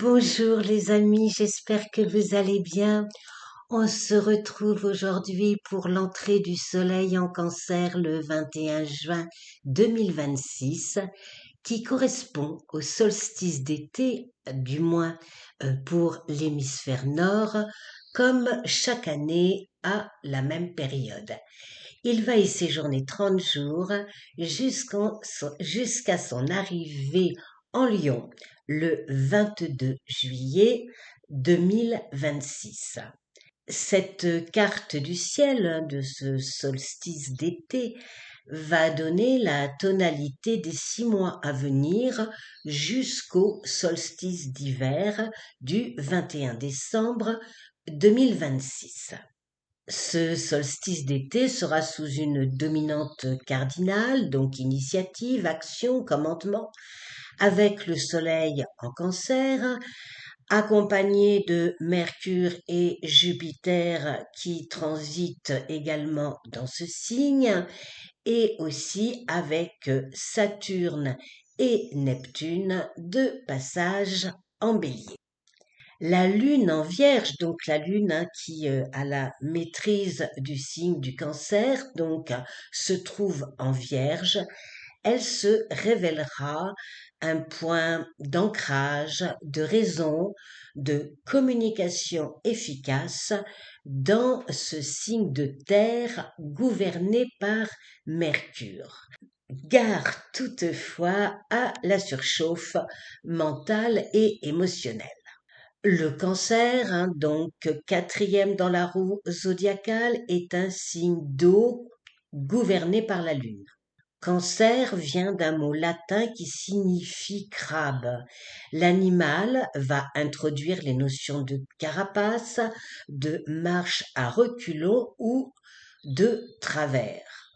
Bonjour les amis, j'espère que vous allez bien. On se retrouve aujourd'hui pour l'entrée du soleil en Cancer le 21 juin 2026 qui correspond au solstice d'été, du moins pour l'hémisphère nord, comme chaque année à la même période. Il va y séjourner 30 jours jusqu'à son arrivée en Lion le 22 juillet 2026. Cette carte du ciel de ce solstice d'été va donner la tonalité des 6 mois à venir jusqu'au solstice d'hiver du 21 décembre 2026. Ce solstice d'été sera sous une dominante cardinale, donc initiative, action, commandement, avec le soleil en Cancer, accompagné de Mercure et Jupiter qui transitent également dans ce signe, et aussi avec Saturne et Neptune de passage en Bélier. La lune en vierge, donc la lune qui a la maîtrise du signe du cancer, donc se trouve en vierge, elle se révélera un point d'ancrage, de raison, de communication efficace dans ce signe de terre gouverné par Mercure. Gare toutefois à la surchauffe mentale et émotionnelle. Le cancer, donc quatrième dans la roue zodiacale, est un signe d'eau gouverné par la lune. Cancer vient d'un mot latin qui signifie crabe. L'animal va introduire les notions de carapace, de marche à reculons ou de travers.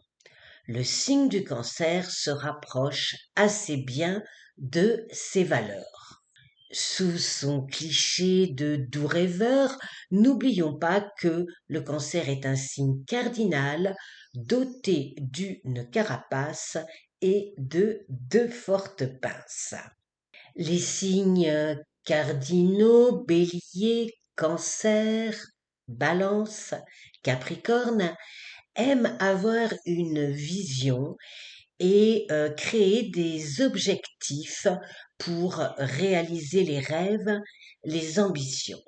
Le signe du cancer se rapproche assez bien de ses valeurs. Sous son cliché de doux rêveur, n'oublions pas que le cancer est un signe cardinal doté d'une carapace et de 2 fortes pinces. Les signes cardinaux, bélier, cancer, balance, capricorne, aiment avoir une vision et créer des objectifs pour réaliser les rêves, les ambitions.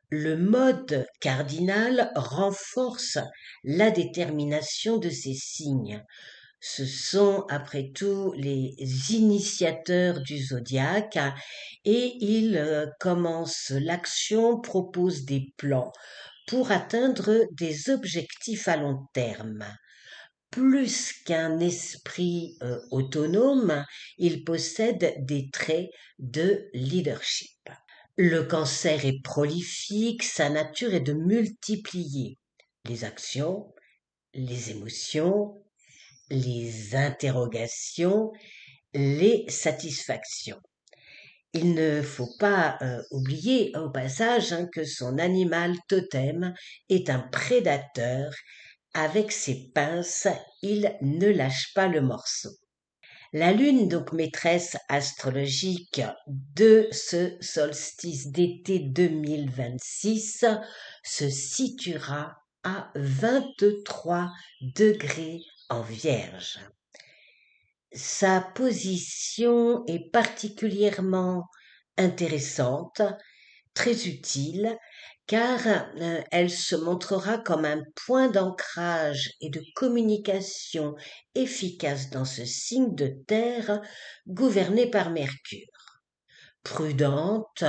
Le mode cardinal renforce la détermination de ces signes. Ce sont après tout les initiateurs du zodiaque et ils commencent l'action, proposent des plans pour atteindre des objectifs à long terme. Plus qu'un esprit autonome, il possède des traits de leadership. Le cancer est prolifique, sa nature est de multiplier les actions, les émotions, les interrogations, les satisfactions. Il ne faut pas oublier au passage que son animal totem est un prédateur. Avec ses pinces, il ne lâche pas le morceau. La lune, donc maîtresse astrologique de ce solstice d'été 2026, se situera à 23 degrés en Vierge. Sa position est particulièrement intéressante, très utile, car elle se montrera comme un point d'ancrage et de communication efficace dans ce signe de terre gouverné par Mercure. Prudente,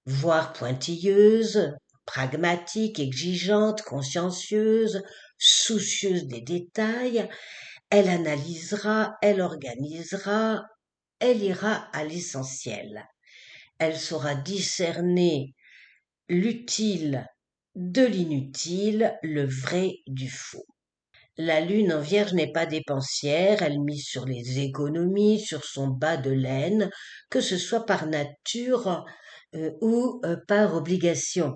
voire pointilleuse, pragmatique, exigeante, consciencieuse, soucieuse des détails, elle analysera, elle organisera, elle ira à l'essentiel. Elle saura discerner l'utile de l'inutile, le vrai du faux. La lune en vierge n'est pas dépensière, elle mise sur les économies, sur son bas de laine, que ce soit par nature ou par obligation.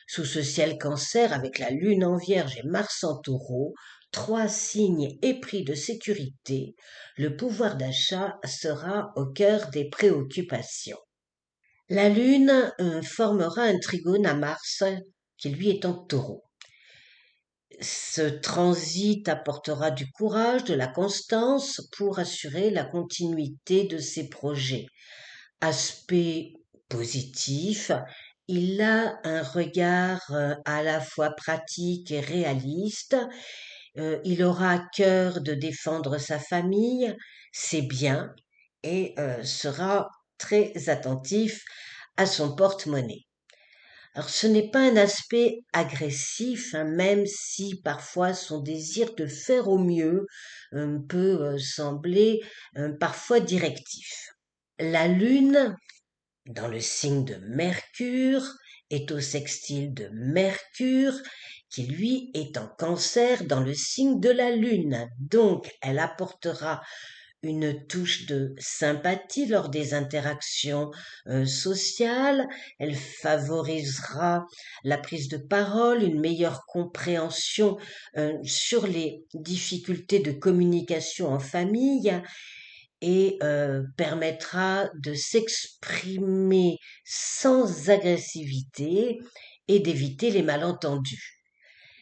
Sous ce ciel cancer, avec la lune en vierge et Mars en taureau, 3 signes épris de sécurité, le pouvoir d'achat sera au cœur des préoccupations. La Lune formera un trigone à Mars qui lui est en taureau. Ce transit apportera du courage, de la constance pour assurer la continuité de ses projets. Aspect positif, il a un regard à la fois pratique et réaliste. Il aura à cœur de défendre sa famille, ses biens, et sera très attentif à son porte-monnaie. Alors ce n'est pas un aspect agressif, hein, même si parfois son désir de faire au mieux peut sembler parfois directif. La Lune, dans le signe de Mercure, est au sextile de Mercure, qui lui est en Cancer dans le signe de la Lune. Donc elle apportera une touche de sympathie lors des interactions sociales, elle favorisera la prise de parole, une meilleure compréhension sur les difficultés de communication en famille et permettra de s'exprimer sans agressivité et d'éviter les malentendus.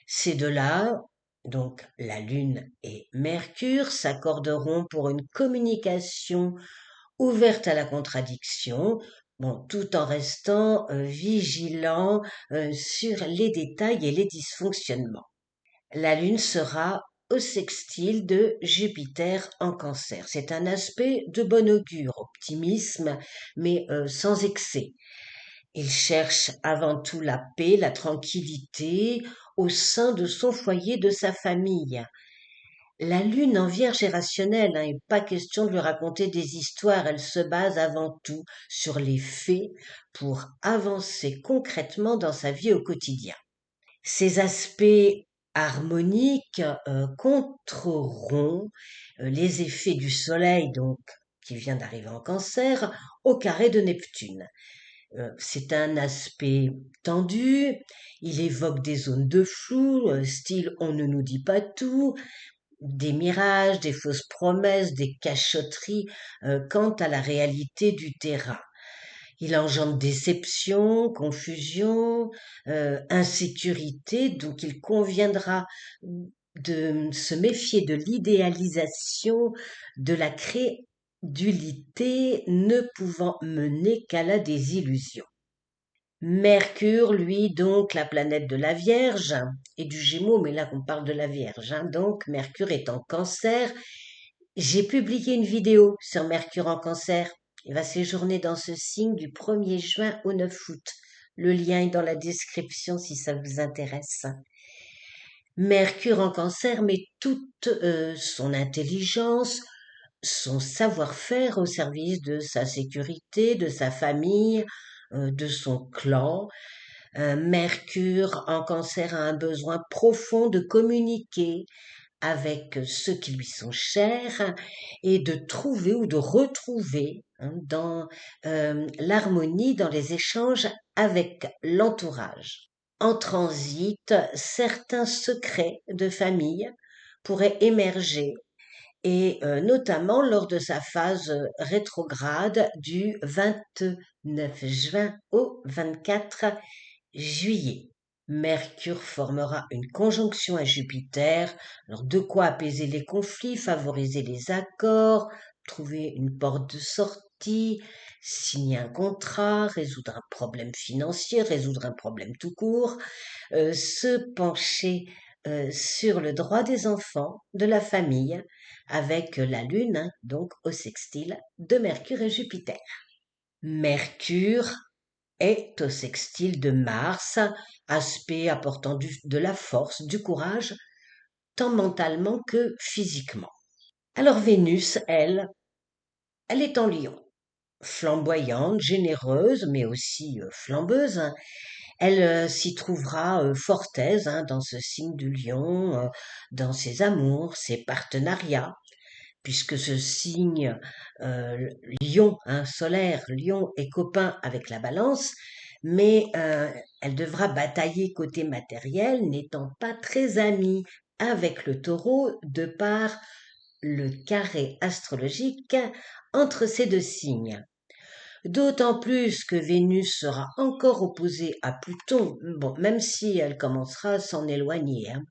Ces deux-là, donc la Lune et Mercure, s'accorderont pour une communication ouverte à la contradiction, bon, tout en restant vigilant sur les détails et les dysfonctionnements. La Lune sera au sextile de Jupiter en Cancer. C'est un aspect de bon augure, optimisme, mais sans excès. Il cherche avant tout la paix, la tranquillité au sein de son foyer, de sa famille. La lune en vierge est rationnelle, hein, et pas question de lui raconter des histoires, elle se base avant tout sur les faits pour avancer concrètement dans sa vie au quotidien. Ces aspects harmoniques contreront les effets du soleil, donc qui vient d'arriver en cancer, au carré de Neptune. C'est un aspect tendu, il évoque des zones de flou, style on ne nous dit pas tout, des mirages, des fausses promesses, des cachotteries quant à la réalité du terrain. Il engendre déception, confusion, insécurité, donc il conviendra de se méfier de l'idéalisation, de la crédulité ne pouvant mener qu'à la désillusion. Mercure, lui, donc la planète de la Vierge et du Gémeaux, mais là on parle de la Vierge, hein, donc Mercure est en Cancer. J'ai publié une vidéo sur Mercure en Cancer. Il va séjourner dans ce signe du 1er juin au 9 août. Le lien est dans la description si ça vous intéresse. Mercure en Cancer met toute son intelligence, son savoir-faire au service de sa sécurité, de sa famille, de son clan. Mercure en Cancer a un besoin profond de communiquer avec ceux qui lui sont chers et de trouver ou de retrouver dans l'harmonie dans les échanges avec l'entourage. En transit, certains secrets de famille pourraient émerger et notamment lors de sa phase rétrograde du 29 juin au 24 juillet. Mercure formera une conjonction à Jupiter, alors de quoi apaiser les conflits, favoriser les accords, trouver une porte de sortie, signer un contrat, résoudre un problème financier, résoudre un problème tout court, se pencher sur le droit des enfants, de la famille, avec la Lune, hein, donc au sextile de Mercure et Jupiter. Mercure est au sextile de Mars, aspect apportant de la force, du courage, tant mentalement que physiquement. Alors Vénus, elle est en Lion, flamboyante, généreuse, mais aussi flambeuse, hein. Elle s'y trouvera fort aise hein, dans ce signe du lion, dans ses amours, ses partenariats, puisque ce signe lion, hein, solaire, lion est copain avec la balance, mais elle devra batailler côté matériel, n'étant pas très amie avec le taureau de par le carré astrologique entre ces deux signes. D'autant plus que Vénus sera encore opposée à Pluton, bon, même si elle commencera à s'en éloigner, hein.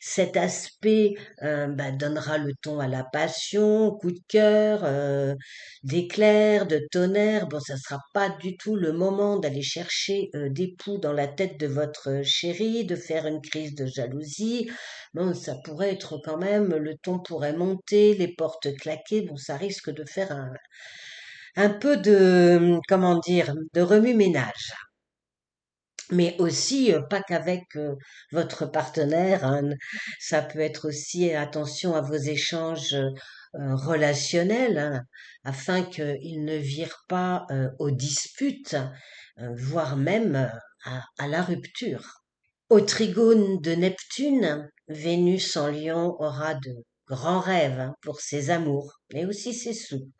Cet aspect donnera le ton à la passion, coup de cœur, d'éclair, de tonnerre. Bon, ça sera pas du tout le moment d'aller chercher des poux dans la tête de votre chéri, de faire une crise de jalousie. Bon, ça pourrait être quand même, le ton pourrait monter, les portes claquer. Bon, ça risque de faire un peu de, comment dire, de remue-ménage. Mais aussi, pas qu'avec votre partenaire, hein. Ça peut être aussi attention à vos échanges relationnels, hein, afin qu'ils ne virent pas aux disputes, voire même à la rupture. Au trigone de Neptune, Vénus en Lion aura de grands rêves, hein, pour ses amours, mais aussi ses sous.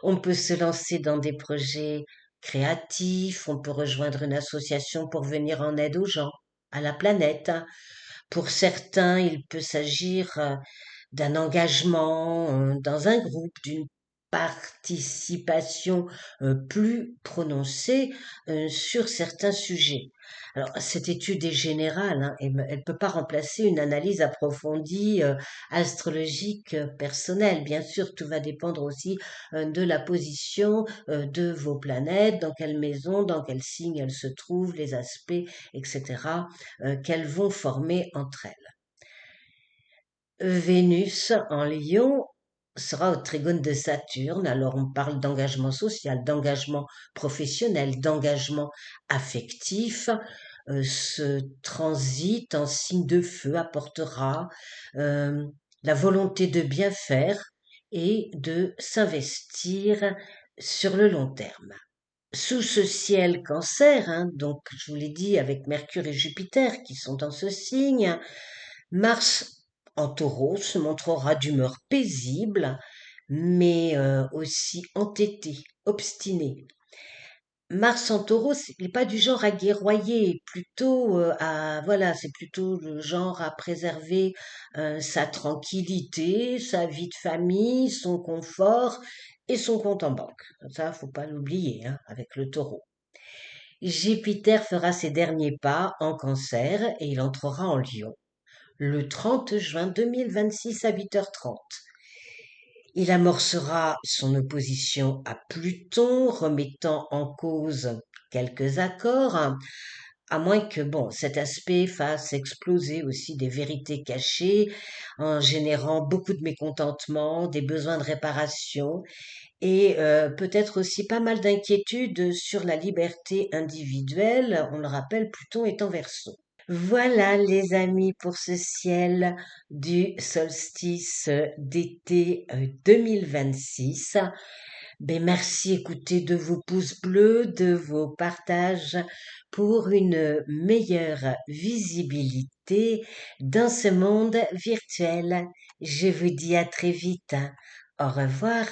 On peut se lancer dans des projets créatifs, on peut rejoindre une association pour venir en aide aux gens, à la planète. Pour certains, il peut s'agir d'un engagement dans un groupe, d'une participation plus prononcée sur certains sujets. Alors, cette étude est générale, hein, et elle ne peut pas remplacer une analyse approfondie astrologique personnelle. Bien sûr, tout va dépendre aussi de la position de vos planètes, dans quelle maison, dans quel signe elles se trouvent, les aspects, etc., qu'elles vont former entre elles. Vénus en Lion sera au trigone de Saturne, alors on parle d'engagement social, d'engagement professionnel, d'engagement affectif. Ce transit en signe de feu apportera euh, la volonté de bien faire et de s'investir sur le long terme. Sous ce ciel cancer, hein, donc je vous l'ai dit avec Mercure et Jupiter qui sont dans ce signe, Mars en taureau se montrera d'humeur paisible, mais aussi entêté, obstiné. Mars en taureau, il n'est pas du genre à guerroyer, plutôt voilà, c'est plutôt le genre à préserver sa tranquillité, sa vie de famille, son confort et son compte en banque. Ça, faut pas l'oublier, hein, avec le taureau. Jupiter fera ses derniers pas en cancer et il entrera en lion le 30 juin 2026 à 8h30. Il amorcera son opposition à Pluton, remettant en cause quelques accords, hein, à moins que, bon, cet aspect fasse exploser aussi des vérités cachées, en générant beaucoup de mécontentement, des besoins de réparation, et peut-être aussi pas mal d'inquiétudes sur la liberté individuelle. On le rappelle, Pluton est en Verseau. Voilà les amis pour ce ciel du solstice d'été 2026. Ben merci, écoutez, de vos pouces bleus, de vos partages pour une meilleure visibilité dans ce monde virtuel. Je vous dis à très vite. Au revoir.